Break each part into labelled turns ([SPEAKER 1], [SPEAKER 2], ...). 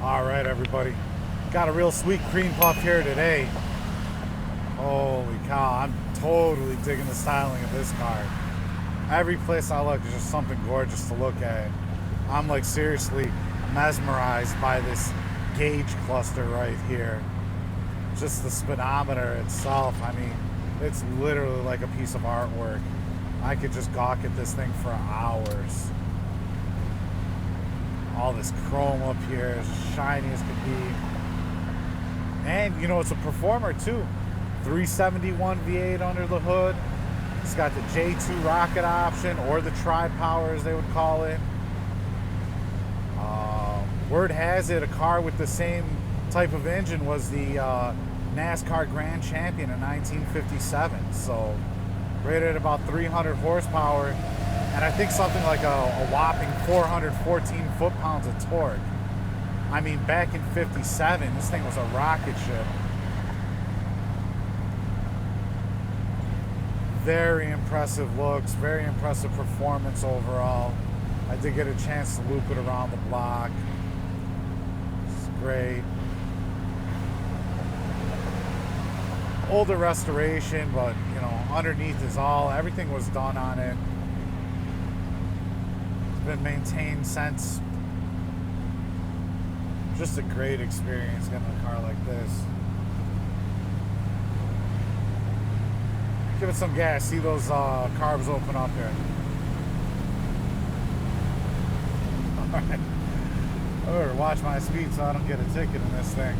[SPEAKER 1] All right, everybody. Got a real sweet cream puff here today. Holy cow, I'm totally digging the styling of this car. Every place I look, there's just something gorgeous to look at. I'm like seriously mesmerized by this gauge cluster right here. Just the speedometer itself, I mean, it's literally like a piece of artwork. I could just gawk at this thing for hours. All this chrome up here is as shiny as could be. And you know, it's a performer too. 371 V8 under the hood. It's got the J2 rocket option, or the tri-power as they would call it. Word has it, a car with the same type of engine was the NASCAR Grand Champion in 1957. So rated at about 300 horsepower, and I think something like a whopping 414 foot-pounds of torque. I mean, back in 57, this thing was a rocket ship. Very impressive looks, very impressive performance overall. I did get a chance to loop it around the block. It's great. Older restoration, but you know, underneath is all, everything was done on it. It's been maintained since. Just a great experience getting a car like this. Give it some gas. See those carbs open up here. Alright. I better watch my speed so I don't get a ticket in this thing.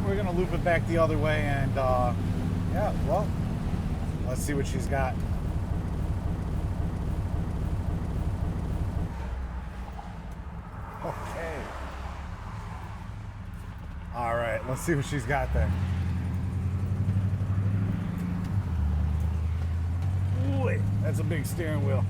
[SPEAKER 1] We're going to loop it back the other way and, yeah, well, let's see what she's got. Okay. Alright, let's see what she's got there. Ooh, that's a big steering wheel.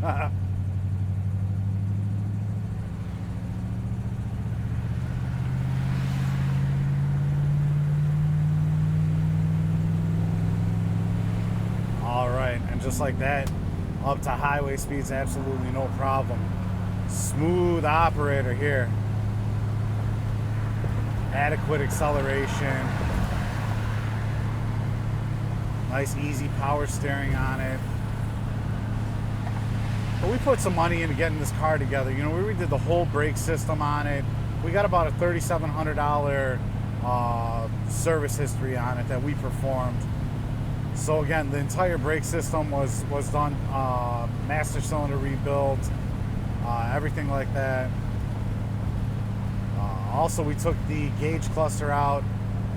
[SPEAKER 1] Alright, and just like that, up to highway speeds, absolutely no problem. Smooth operator here. Adequate acceleration. Nice easy power steering on it. But we put some money into getting this car together. You know, we redid the whole brake system on it. We got about a $3,700 service history on it that we performed. So again, the entire brake system was done, master cylinder rebuilt, everything like that. Also, we took the gauge cluster out,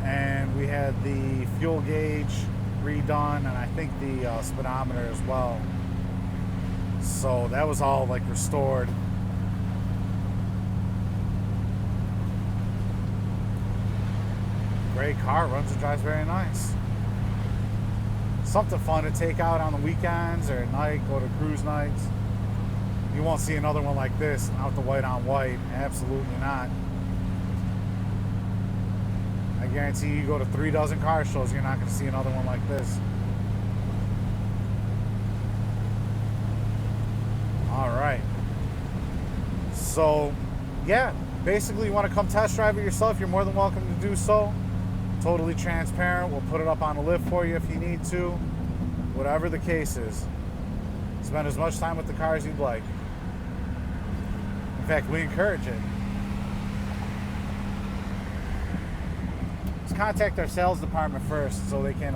[SPEAKER 1] and we had the fuel gauge redone, and I think the speedometer as well. So that was all like restored. Great car, runs and drives very nice. Something fun to take out on the weekends or at night, go to cruise nights. You won't see another one like this out the white on white. Absolutely not. I guarantee you go to 3 dozen car shows, you're not going to see another one like this. All right. So, yeah, basically you want to come test drive it yourself, you're more than welcome to do so. Totally transparent. We'll put it up on a lift for you if you need to. Whatever the case is. Spend as much time with the car as you'd like. In fact, we encourage it. Let's contact our sales department first so they can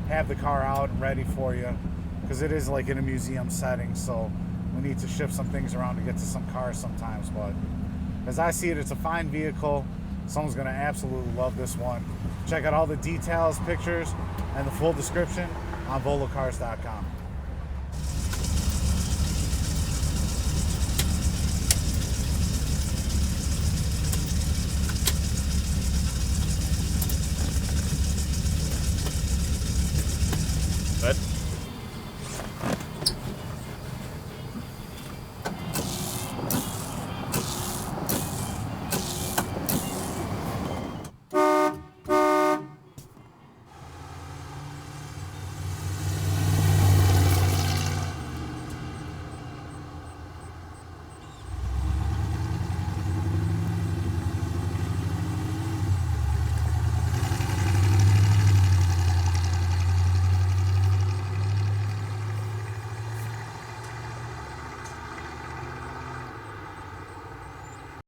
[SPEAKER 1] have the car out and ready for you, because it is like in a museum setting, so we need to shift some things around to get to some cars sometimes. But as I see it, it's a fine vehicle. Someone's going to absolutely love this one. Check out all the details, pictures, and the full description on volocars.com.